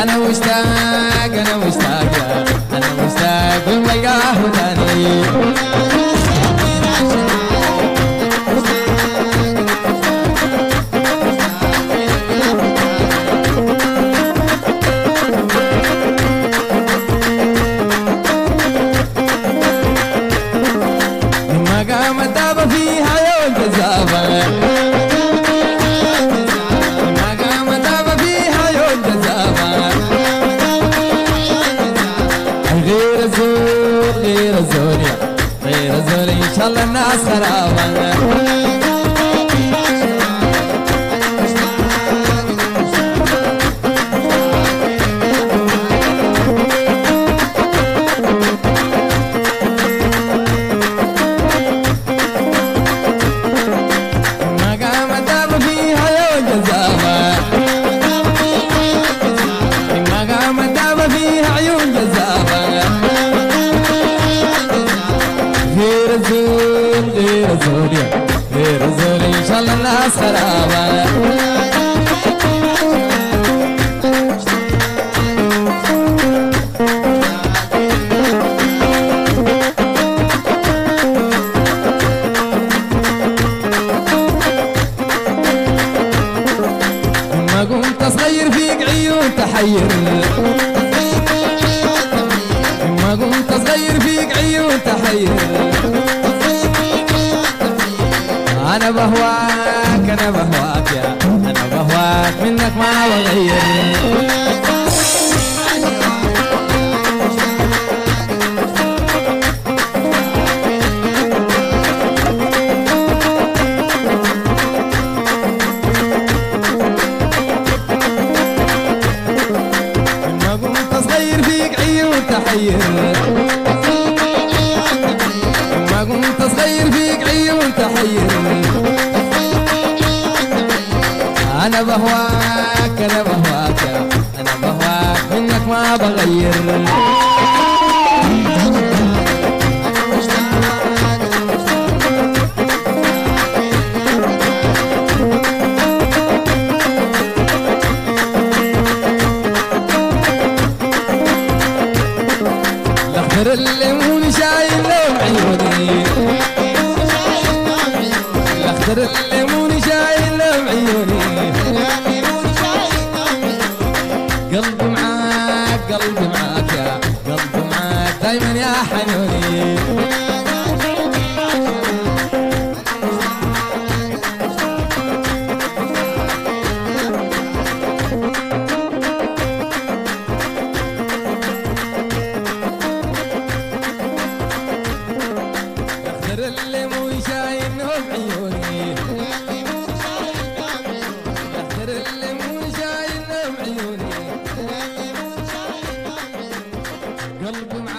أنا مشتاق أنا مشتاق أنا مشتاق والملقاه وداني لما قامت دابة فيها يوم جزافة غير الزول إن شاء الله الناس خرابة ما قامت دابة فيها يوم جزافة ما قامت دابة فيها عيون جزافة غير الزول إن شاء الله الناس خرابة ما قمت صغير فيك عيون تحير ما قمت صغير فيك عيون تحير أنا بهواك أنا بهواك يا أنا بهواك منك ما بغير ما قمت صغير فيك عيون تحير ما قمت صغير فيك عيون تحير أنا بهواك أنا بهواك أنا بهواك منك ما بغير الأخضر الليمون شايل لون عيوني الأخضر الليمون شايل لون عيوني قلبي معاك قلبي معاك يا قلبي معاك دايما يا حنوني الأخضر الليمون شايل لون عيوني الأخضر الليمون شايل لون عيوني قلبي معاك